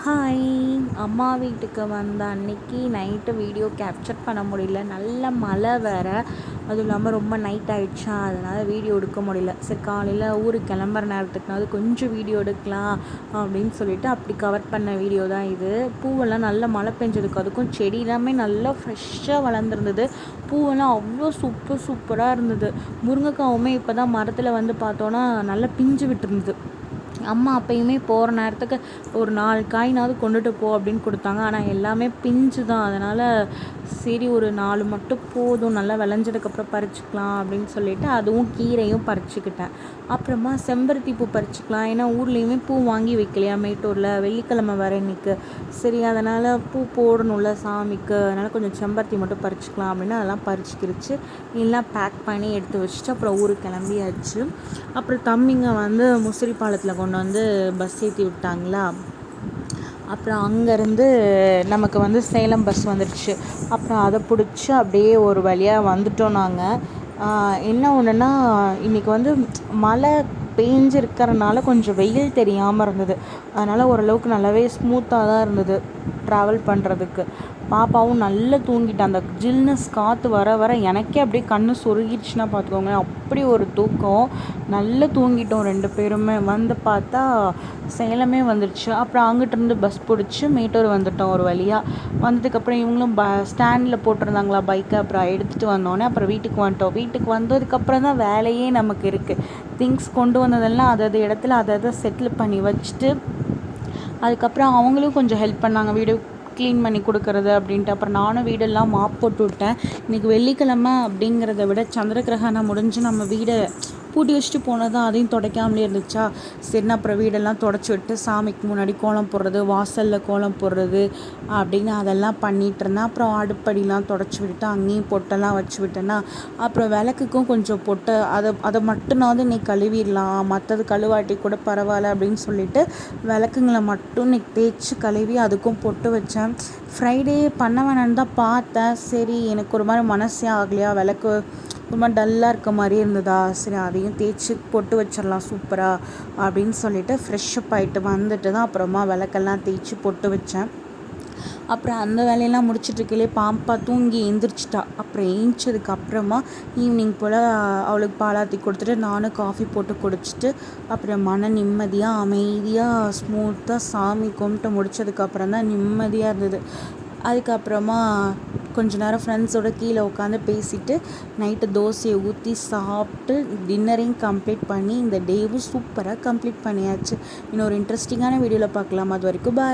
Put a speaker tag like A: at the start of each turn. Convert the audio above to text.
A: Hi. அம்மா வீட்டுக்கு வந்த அன்னைக்கு நைட்டு வீடியோ கேப்சர் பண்ண முடியல. நல்ல மழை வேறு, அதுவும் இல்லாமல் ரொம்ப நைட் ஆகிடுச்சா, அதனால் வீடியோ எடுக்க முடியல. சரி, காலையில் ஊருக்கு கிளம்புற நேரத்துக்குனாவது கொஞ்சம் வீடியோ எடுக்கலாம் அப்படின்னு சொல்லிட்டு அப்படி கவர் பண்ண வீடியோ தான் இது. பூவெல்லாம் நல்லா மழை பெஞ்சதுக்கு அதுக்கும் செடி எல்லாமே நல்லா ஃப்ரெஷ்ஷாக வளர்ந்துருந்தது. பூவெல்லாம் அவ்வளோ சூப்பராக இருந்தது. முருங்கைக்காவுமே இப்போ தான் மரத்தில் வந்து பார்த்தோன்னா நல்லா பிஞ்சு விட்டுருந்தது. அம்மா அப்பயுமே போகிற நேரத்துக்கு ஒரு 4 காய்னாவது கொண்டுட்டு போ அப்படின்னு கொடுத்தாங்க. ஆனால் எல்லாமே பிஞ்சு தான். அதனால் சரி, ஒரு 4 மட்டும் போதும், நல்லா விளைஞ்சதுக்கப்புறம் பறிச்சுக்கலாம் அப்படின்னு சொல்லிட்டு அதுவும் கீரையும் பறிச்சுக்கிட்டேன். அப்புறமா செம்பருத்தி பூ பறிச்சுக்கலாம், ஏன்னா ஊர்லேயுமே பூ வாங்கி வைக்கலையா மேட்டூரில், வெள்ளிக்கிழமை வர இன்னைக்கு. சரி, அதனால் பூ போடணும்ல சாமிக்கு, அதனால் கொஞ்சம் செம்பருத்தி மட்டும் பறிச்சுக்கலாம் அப்படின்னு அதெல்லாம் பறிச்சுக்கிருச்சு. எல்லாம் பேக் பண்ணி எடுத்து வச்சுட்டு அப்புறம் ஊருக்கு கிளம்பியாச்சு. அப்புறம் தம்பிங்க வந்து முசிறி பாலத்தில் கொண்டு வந்து பஸ் ஏற்றி விட்டாங்களா. அப்புறம் அங்கேருந்து நமக்கு வந்து சேலம் பஸ் வந்துடுச்சு. அப்புறம் அதை பிடிச்சி அப்படியே ஒரு வழியாக வந்துட்டோம் நாங்கள். என்ன ஒன்றுன்னா, இன்றைக்கி வந்து மழை பெஞ்சிருக்கிறனால கொஞ்சம் வெயில் தெரியாமல் இருந்தது. அதனால் ஓரளவுக்கு நல்லாவே ஸ்மூத்தாக தான் இருந்தது ட்ராவல் பண்ணுறதுக்கு. பாப்பாவும் நல்லா தூங்கிட்டான். அந்த ஜில்னஸ் காற்று வர வர எனக்கே அப்படியே கண்ணு சொருகிடுச்சுன்னா பார்த்துக்கோங்க, அப்படி ஒரு தூக்கம். நல்லா தூங்கிட்டோம் 2 பேருமே. வந்து பார்த்தா சேலமே வந்துடுச்சு. அப்புறம் அங்கிட்டிருந்து பஸ் பிடிச்சி மேட்டூர் வந்துட்டோம் ஒரு வழியாக. வந்ததுக்கப்புறம் இவங்களும் ஸ்டாண்டில் போட்டிருந்தாங்களா பைக்கை, அப்புறம் எடுத்துகிட்டு வந்தோடனே அப்புறம் வீட்டுக்கு வந்துட்டோம். வீட்டுக்கு வந்ததுக்கப்புறம் தான் வேலையே நமக்கு இருக்குது. திங்ஸ் கொண்டு வந்ததெல்லாம் அதது இடத்துல அதை செட்டில் பண்ணி வச்சுட்டு, அதுக்கப்புறம் அவங்களும் கொஞ்சம் ஹெல்ப் பண்ணாங்க, வீடு க்ளீன் பண்ணி கொடுக்குறது அப்படின்ட்டு. அப்புறம் நானும் வீடெல்லாம் மாப் போட்டு விட்டேன். இன்றைக்கி வெள்ளிக்கிழமை அப்படிங்கிறத விட சந்திரகிரகணம் முடிஞ்சு நம்ம வீடை பூட்டி வச்சுட்டு போனது தான், அதையும் துடைக்காமலே இருந்துச்சா. சரின்னு அப்புறம் வீடெல்லாம் தொடச்சி விட்டு சாமிக்கு முன்னாடி கோலம் போடுறது, வாசலில் கோலம் போடுறது அப்படின்னு அதெல்லாம் பண்ணிகிட்டு இருந்தேன். அப்புறம் அடுப்படிலாம் தொடச்சி விட்டுட்டு அங்கேயும் பொட்டெல்லாம் வச்சு விட்டேன்னா, அப்புறம் விளக்குக்கும் கொஞ்சம் பொட்டை அதை மட்டும்னாவது இன்னைக்கு கழுவிடலாம், மற்றது கழுவாட்டி கூட பரவாயில்ல அப்படின்னு சொல்லிட்டு விளக்குங்களை மட்டும் இன்னைக்கு தேய்ச்சி கழுவி அதுக்கும் பொட்டு வச்சேன். ஃப்ரைடே பண்ண வேணான்னு தான் பார்த்தேன். சரி, எனக்கு ஒரு மாதிரி மனசே ஆகலையா, விளக்கு ரொம்ப டல்லாக இருக்க மாதிரி இருந்ததா, சரி அதையும் தேய்ச்சி பொட்டு வச்சிடலாம் சூப்பராக அப்படின்னு சொல்லிட்டு ஃப்ரெஷ்ஷப் ஆகிட்டு வந்துட்டு தான் அப்புறமா விளக்கெல்லாம் தேய்ச்சி பொட்டு வச்சேன். அப்புறம் அந்த வேலையெல்லாம் முடிச்சிட்ருக்கையிலே பாப்பா தூங்கி எழுந்திரிச்சிட்டா. அப்புறம் ஏஞ்சதுக்கு அப்புறமா ஈவினிங் போல் அவளுக்கு பாலாத்தி கொடுத்துட்டு நானும் காஃபி போட்டு குடிச்சிட்டு அப்புறம் மன நிம்மதியாக அமைதியாக ஸ்மூத்தாக சாமி கும்பிட்டு முடித்ததுக்கப்புறம் தான் நிம்மதியாக இருந்தது. அதுக்கப்புறமா கொஞ்ச நேரம் ஃப்ரெண்ட்ஸோடு கீழே உட்காந்து பேசிவிட்டு நைட்டு தோசையை ஊற்றி சாப்பிட்டு டின்னரையும் கம்ப்ளீட் பண்ணி இந்த டேவும் சூப்பராக கம்ப்ளீட் பண்ணியாச்சு. இன்னொரு இன்ட்ரெஸ்டிங்கான வீடியோவில் பார்க்கலாம். அது வரைக்கும் பாய்.